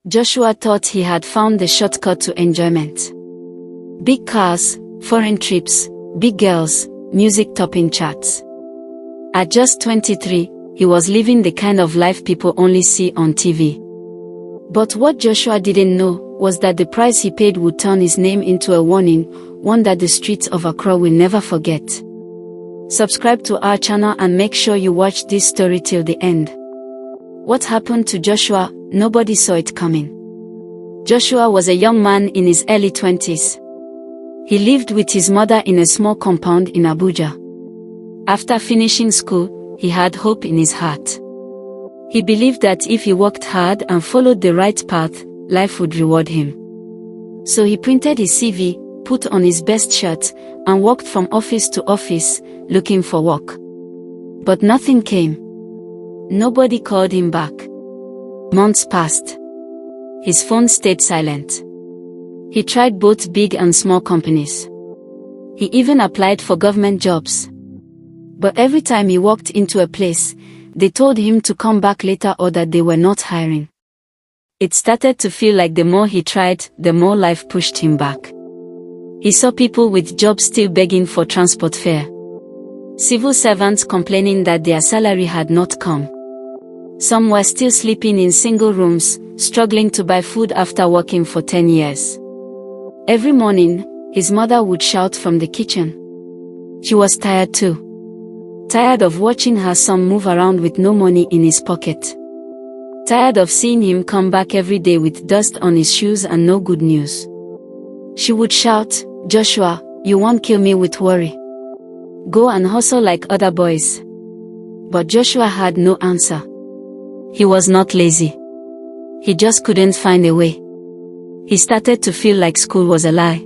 Joshua thought he had found the shortcut to enjoyment. Big cars, foreign trips, big girls, music topping charts. At just 23, he was living the kind of life people only see on TV. But what Joshua didn't know was that the price he paid would turn his name into a warning, one that the streets of Accra will never forget. Subscribe to our channel and make sure you watch this story till the end. What happened to Joshua? Nobody saw it coming. Joshua was a young man in his early 20s. He lived with his mother in a small compound in Abuja. After finishing school, he had hope in his heart. He believed that if he worked hard and followed the right path, life would reward him. So he printed his CV, put on his best shirt, and walked from office to office, looking for work. But nothing came. Nobody called him back. Months passed. His phone stayed silent. He tried both big and small companies. He even applied for government jobs. But every time he walked into a place, they told him to come back later or that they were not hiring. It started to feel like the more he tried, the more life pushed him back. He saw people with jobs still begging for transport fare. Civil servants complaining that their salary had not come. Some were still sleeping in single rooms, struggling to buy food after working for 10 years. Every morning, his mother would shout from the kitchen. She was tired too. Tired of watching her son move around with no money in his pocket. Tired of seeing him come back every day with dust on his shoes and no good news. She would shout, "Joshua, you won't kill me with worry. Go and hustle like other boys." But Joshua had no answer. He was not lazy. He just couldn't find a way. He started to feel like school was a lie.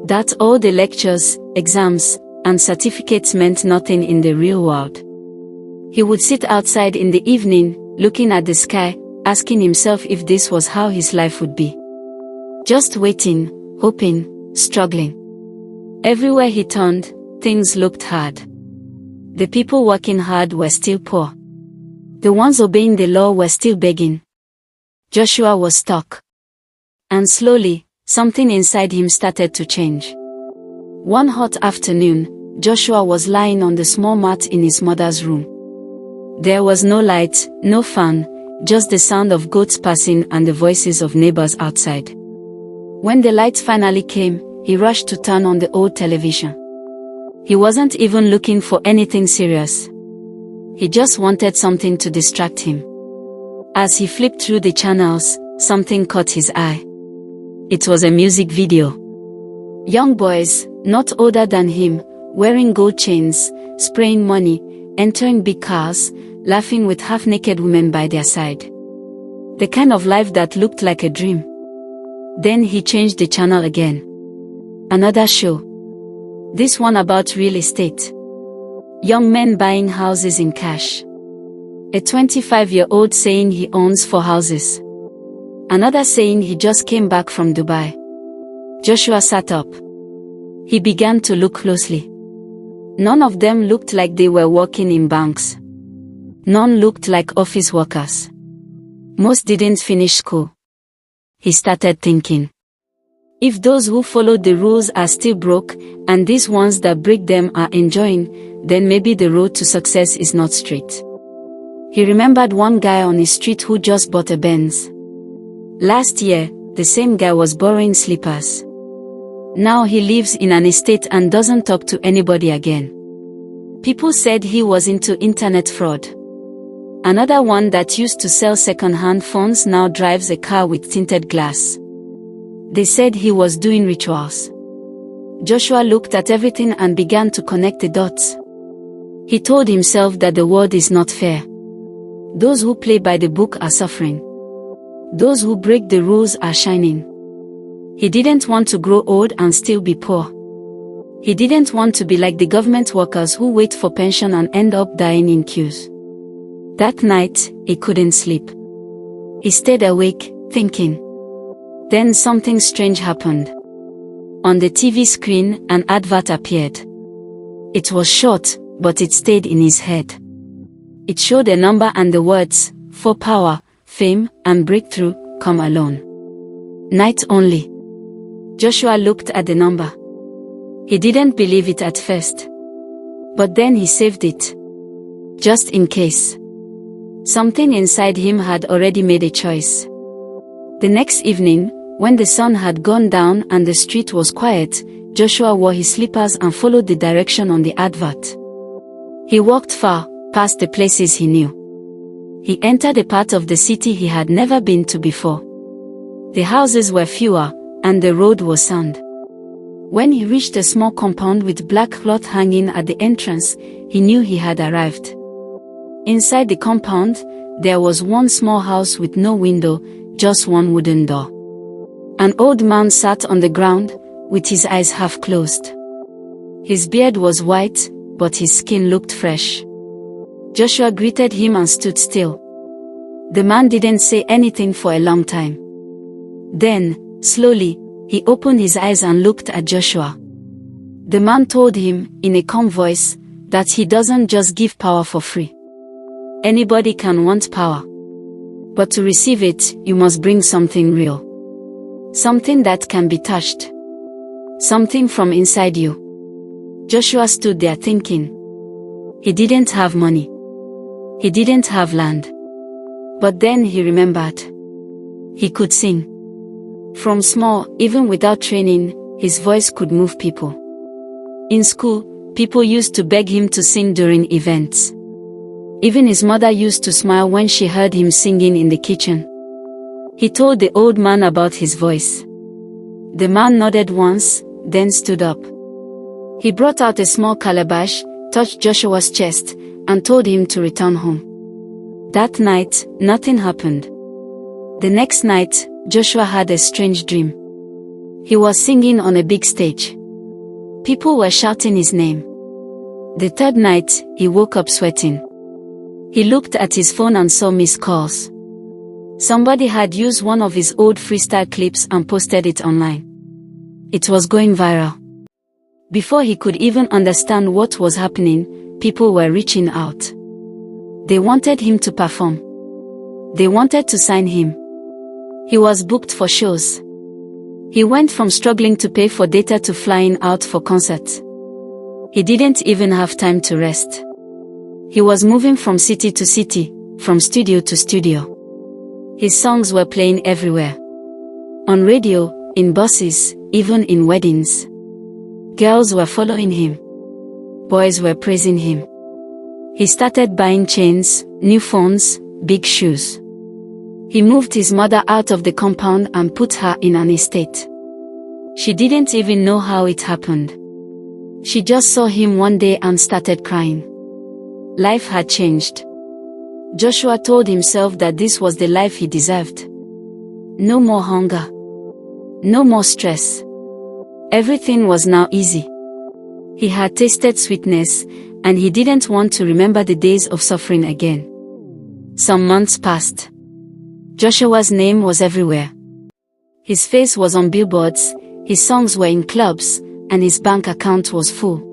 That all the lectures, exams, and certificates meant nothing in the real world. He would sit outside in the evening, looking at the sky, asking himself if this was how his life would be. Just waiting, hoping, struggling. Everywhere he turned, things looked hard. The people working hard were still poor. The ones obeying the law were still begging. Joshua was stuck. And slowly, something inside him started to change. One hot afternoon, Joshua was lying on the small mat in his mother's room. There was no light, no fan, just the sound of goats passing and the voices of neighbors outside. When the light finally came, he rushed to turn on the old television. He wasn't even looking for anything serious. He just wanted something to distract him. As he flipped through the channels, something caught his eye. It was a music video. Young boys, not older than him, wearing gold chains, spraying money, entering big cars, laughing with half-naked women by their side. The kind of life that looked like a dream. Then he changed the channel again. Another show. This one about real estate. Young men buying houses in cash. A 25-year-old saying he owns 4 houses. Another saying he just came back from Dubai. Joshua sat up. He began to look closely. None of them looked like they were working in banks. None looked like office workers. Most didn't finish school. He started thinking. If those who followed the rules are still broke, and these ones that break them are enjoying, then maybe the road to success is not straight. He remembered one guy on his street who just bought a Benz. Last year, the same guy was borrowing slippers. Now he lives in an estate and doesn't talk to anybody again. People said he was into internet fraud. Another one that used to sell second-hand phones now drives a car with tinted glass. They said he was doing rituals. Joshua looked at everything and began to connect the dots. He told himself that the world is not fair. Those who play by the book are suffering. Those who break the rules are shining. He didn't want to grow old and still be poor. He didn't want to be like the government workers who wait for pension and end up dying in queues. That night, he couldn't sleep. He stayed awake, thinking. Then something strange happened. On the TV screen, an advert appeared. It was short, but it stayed in his head. It showed a number and the words, "For power, fame, and breakthrough, come alone. Night only. Joshua looked at the number. He didn't believe it at first. But then he saved it. Just in case. Something inside him had already made a choice. The next evening, when the sun had gone down and the street was quiet, Joshua wore his slippers and followed the direction on the advert. He walked far, past the places he knew. He entered a part of the city he had never been to before. The houses were fewer, and the road was sand. When he reached a small compound with black cloth hanging at the entrance, he knew he had arrived. Inside the compound, there was one small house with no window, just one wooden door. An old man sat on the ground, with his eyes half closed. His beard was white, but his skin looked fresh. Joshua greeted him and stood still. The man didn't say anything for a long time. Then, slowly, he opened his eyes and looked at Joshua. The man told him, in a calm voice, that he doesn't just give power for free. Anybody can want power. But to receive it, you must bring something real. Something that can be touched. Something from inside you. Joshua stood there thinking. He didn't have money. He didn't have land. But then he remembered. He could sing. From small, even without training, his voice could move people. In school, people used to beg him to sing during events. Even his mother used to smile when she heard him singing in the kitchen. He told the old man about his voice. The man nodded once, then stood up. He brought out a small calabash, touched Joshua's chest, and told him to return home. That night, nothing happened. The next night, Joshua had a strange dream. He was singing on a big stage. People were shouting his name. The third night, he woke up sweating. He looked at his phone and saw missed calls. Somebody had used one of his old freestyle clips and posted it online. It was going viral. Before he could even understand what was happening, people were reaching out. They wanted him to perform. They wanted to sign him. He was booked for shows. He went from struggling to pay for data to flying out for concerts. He didn't even have time to rest. He was moving from city to city, from studio to studio. His songs were playing everywhere. On radio, in buses, even in weddings. Girls were following him. Boys were praising him. He started buying chains, new phones, big shoes. He moved his mother out of the compound and put her in an estate. She didn't even know how it happened. She just saw him one day and started crying. Life had changed. Joshua told himself that this was the life he deserved. No more hunger. No more stress. Everything was now easy. He had tasted sweetness, and he didn't want to remember the days of suffering again. Some months passed. Joshua's name was everywhere. His face was on billboards, his songs were in clubs, and his bank account was full.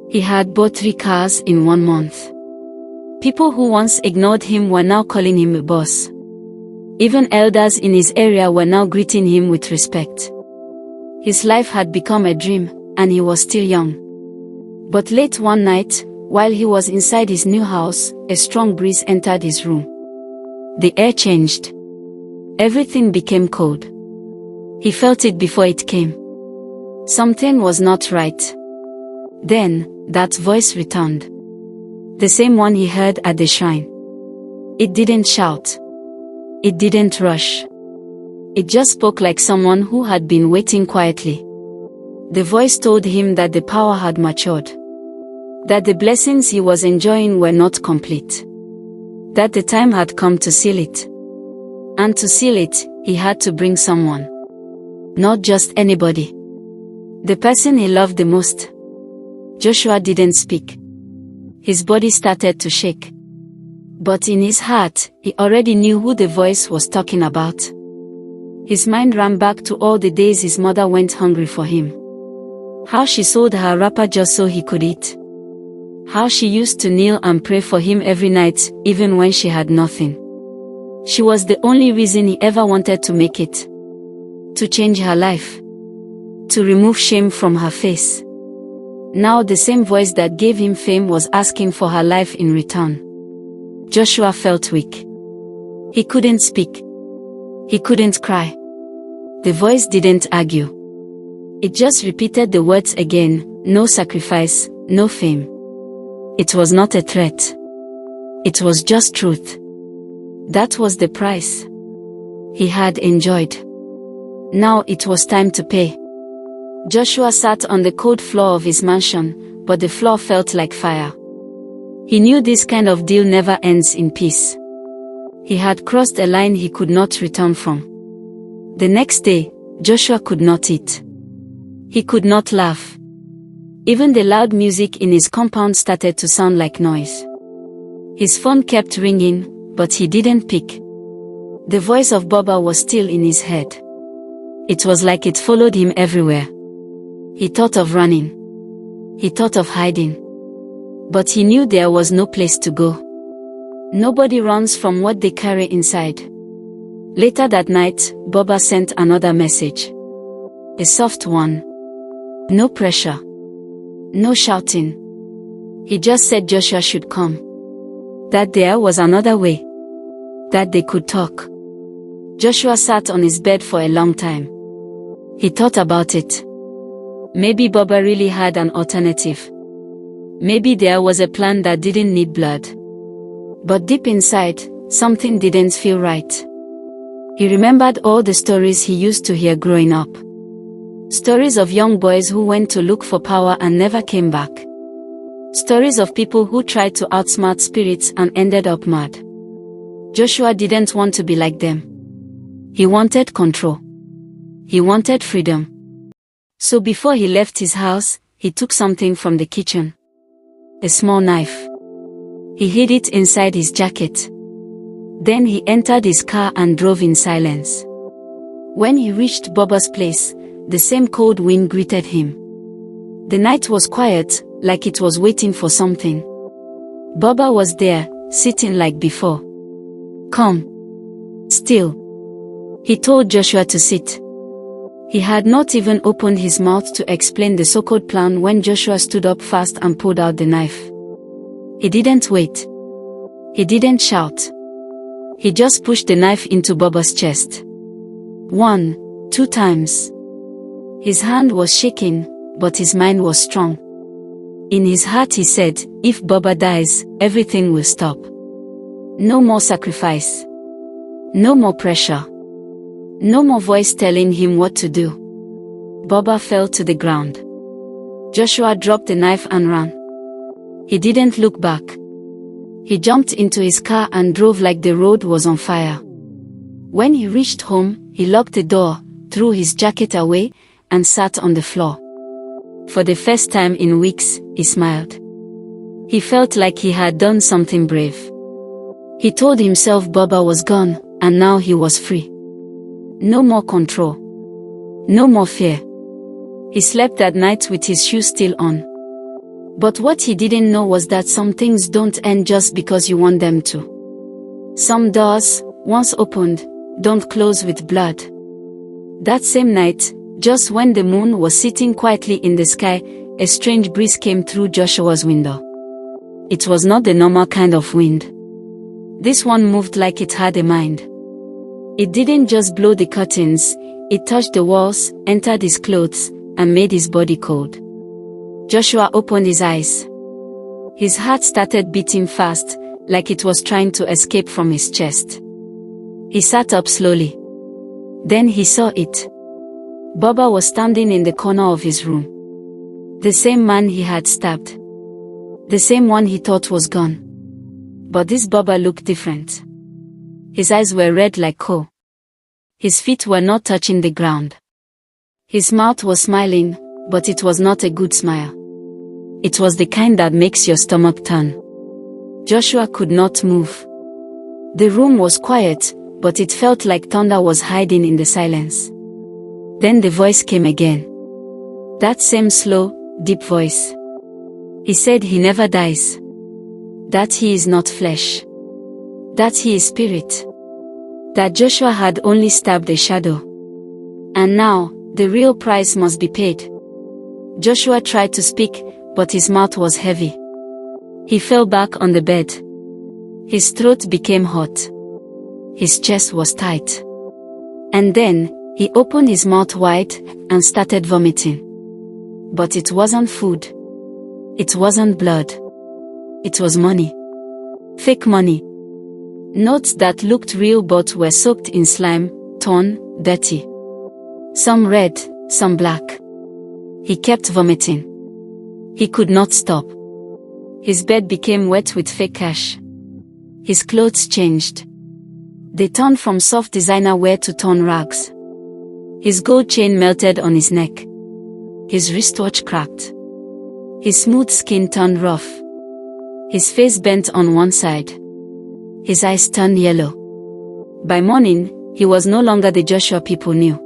He had bought 3 cars in 1 month. People who once ignored him were now calling him a boss. Even elders in his area were now greeting him with respect. His life had become a dream, and he was still young. But late one night, while he was inside his new house, a strong breeze entered his room. The air changed. Everything became cold. He felt it before it came. Something was not right. Then, that voice returned. The same one he heard at the shrine. It didn't shout. It didn't rush. It just spoke like someone who had been waiting quietly. The voice told him that the power had matured. That the blessings he was enjoying were not complete. That the time had come to seal it. And to seal it, he had to bring someone. Not just anybody. The person he loved the most. Joshua didn't speak. His body started to shake. But in his heart, he already knew who the voice was talking about. His mind ran back to all the days his mother went hungry for him. How she sold her wrapper just so he could eat. How she used to kneel and pray for him every night, even when she had nothing. She was the only reason he ever wanted to make it. To change her life. To remove shame from her face. Now the same voice that gave him fame was asking for her life in return. Joshua felt weak. He couldn't speak. He couldn't cry. The voice didn't argue. It just repeated the words again, no sacrifice, no fame. It was not a threat. It was just truth. That was the price he had enjoyed. Now it was time to pay. Joshua sat on the cold floor of his mansion, but the floor felt like fire. He knew this kind of deal never ends in peace. He had crossed a line he could not return from. The next day, Joshua could not eat. He could not laugh. Even the loud music in his compound started to sound like noise. His phone kept ringing, but he didn't pick. The voice of Baba was still in his head. It was like it followed him everywhere. He thought of running. He thought of hiding. But he knew there was no place to go. Nobody runs from what they carry inside. Later that night, Baba sent another message. A soft one. No pressure. No shouting. He just said Joshua should come. That there was another way. That they could talk. Joshua sat on his bed for a long time. He thought about it. Maybe Baba really had an alternative. Maybe there was a plan that didn't need blood. But deep inside, something didn't feel right. He remembered all the stories he used to hear growing up. Stories of young boys who went to look for power and never came back. Stories of people who tried to outsmart spirits and ended up mad. Joshua didn't want to be like them. He wanted control. He wanted freedom. So before he left his house, he took something from the kitchen. A small knife. He hid it inside his jacket. Then he entered his car and drove in silence. When he reached Baba's place, the same cold wind greeted him. The night was quiet, like it was waiting for something. Baba was there, sitting like before. Come. Still. He told Joshua to sit. He had not even opened his mouth to explain the so-called plan when Joshua stood up fast and pulled out the knife. He didn't wait. He didn't shout. He just pushed the knife into Baba's chest. 1, 2 times. His hand was shaking, but his mind was strong. In his heart he said, if Baba dies, everything will stop. No more sacrifice. No more pressure. No more voice telling him what to do. Baba fell to the ground. Joshua dropped the knife and ran. He didn't look back. He jumped into his car and drove like the road was on fire. When he reached home, he locked the door, threw his jacket away, and sat on the floor. For the first time in weeks, he smiled. He felt like he had done something brave. He told himself Baba was gone, and now he was free. No more control. No more fear. He slept that night with his shoes still on. But what he didn't know was that some things don't end just because you want them to. Some doors, once opened, don't close with blood. That same night, just when the moon was sitting quietly in the sky, a strange breeze came through Joshua's window. It was not the normal kind of wind. This one moved like it had a mind. It didn't just blow the curtains, it touched the walls, entered his clothes, and made his body cold. Joshua opened his eyes. His heart started beating fast, like it was trying to escape from his chest. He sat up slowly. Then he saw it. Baba was standing in the corner of his room. The same man he had stabbed. The same one he thought was gone. But this Baba looked different. His eyes were red like coal. His feet were not touching the ground. His mouth was smiling, but it was not a good smile. It was the kind that makes your stomach turn. Joshua could not move. The room was quiet, but it felt like thunder was hiding in the silence. Then the voice came again. That same slow, deep voice. He said he never dies. That he is not flesh. That he is spirit. That Joshua had only stabbed a shadow. And now, the real price must be paid. Joshua tried to speak, but his mouth was heavy. He fell back on the bed. His throat became hot. His chest was tight. And then, he opened his mouth wide and started vomiting. But it wasn't food. It wasn't blood. It was money. Fake money. Notes that looked real but were soaked in slime, torn, dirty. Some red, some black. He kept vomiting. He could not stop. His bed became wet with fake cash. His clothes changed. They turned from soft designer wear to torn rags. His gold chain melted on his neck. His wristwatch cracked. His smooth skin turned rough. His face bent on one side. His eyes turned yellow. By morning, he was no longer the Joshua people knew.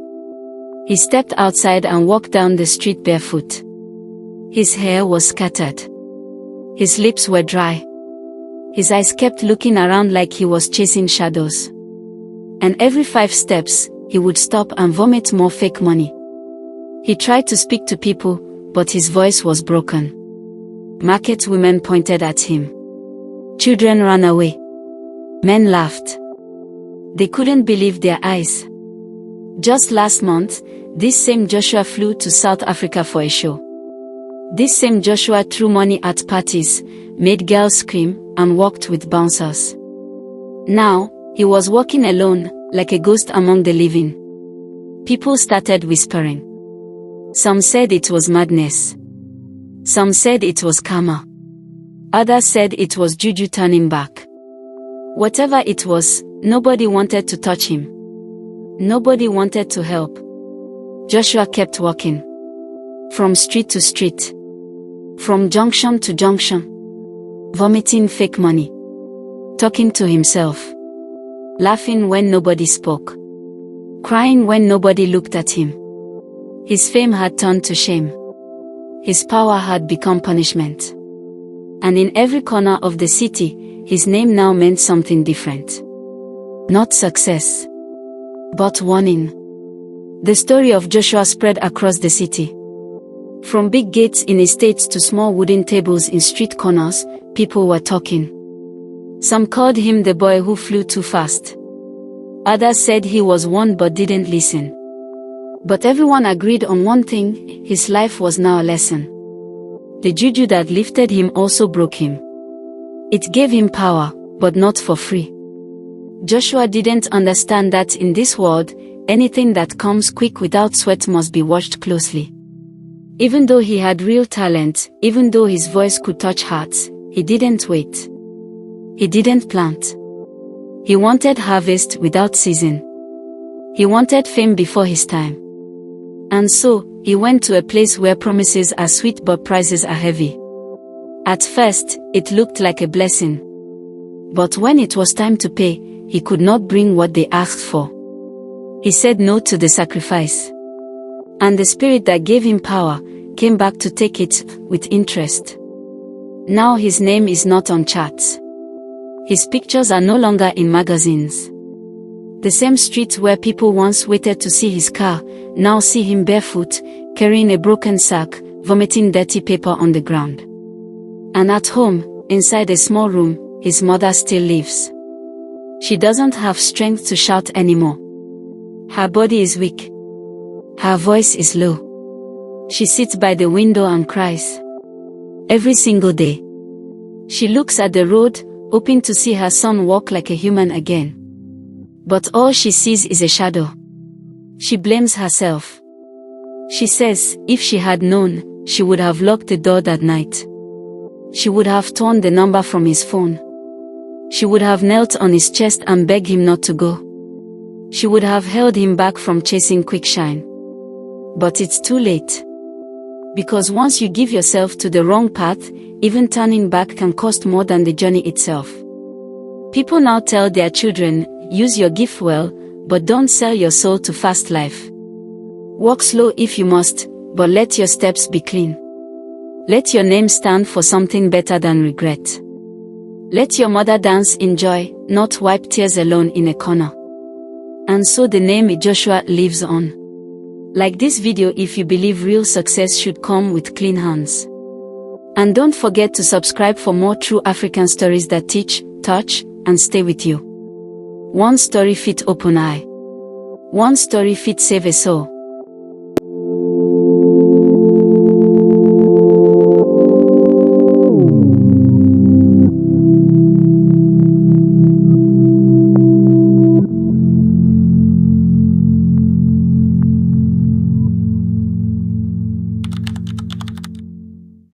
He stepped outside and walked down the street barefoot. His hair was scattered. His lips were dry. His eyes kept looking around like he was chasing shadows. And every 5 steps, he would stop and vomit more fake money. He tried to speak to people, but his voice was broken. Market women pointed at him. Children ran away. Men laughed. They couldn't believe their eyes. Just last month, this same Joshua flew to South Africa for a show. This same Joshua threw money at parties, made girls scream, and walked with bouncers. Now, he was walking alone, like a ghost among the living. People started whispering. Some said it was madness. Some said it was karma. Others said it was juju turning back. Whatever it was, nobody wanted to touch him. Nobody wanted to help. Joshua kept walking. From street to street. From junction to junction. Vomiting fake money. Talking to himself. Laughing when nobody spoke. Crying when nobody looked at him. His fame had turned to shame. His power had become punishment. And in every corner of the city, his name now meant something different. Not success, but warning. The story of Joshua spread across the city. From big gates in estates to small wooden tables in street corners, people were talking. Some called him the boy who flew too fast. Others said he was one but didn't listen. But everyone agreed on one thing: his life was now a lesson. The juju that lifted him also broke him. It gave him power, but not for free. Joshua didn't understand that in this world, anything that comes quick without sweat must be watched closely. Even though he had real talent, even though his voice could touch hearts, he didn't wait. He didn't plant. He wanted harvest without season. He wanted fame before his time. And so, he went to a place where promises are sweet but prices are heavy. At first, it looked like a blessing. But when it was time to pay, he could not bring what they asked for. He said no to the sacrifice. And the spirit that gave him power came back to take it with interest. Now his name is not on charts. His pictures are no longer in magazines. The same street where people once waited to see his car, now see him barefoot, carrying a broken sack, vomiting dirty paper on the ground. And at home, inside a small room, his mother still lives. She doesn't have strength to shout anymore. Her body is weak. Her voice is low. She sits by the window and cries. Every single day. She looks at the road, hoping to see her son walk like a human again. But all she sees is a shadow. She blames herself. She says, if she had known, she would have locked the door that night. She would have torn the number from his phone. She would have knelt on his chest and begged him not to go. She would have held him back from chasing quick shine. But it's too late. Because once you give yourself to the wrong path, even turning back can cost more than the journey itself. People now tell their children, use your gift well, but don't sell your soul to fast life. Walk slow if you must, but let your steps be clean. Let your name stand for something better than regret. Let your mother dance in joy, not wipe tears alone in a corner. And so the name Joshua lives on. Like this video if you believe real success should come with clean hands. And don't forget to subscribe for more true African stories that teach, touch, and stay with you. One story fit open eye. One story fit save a soul.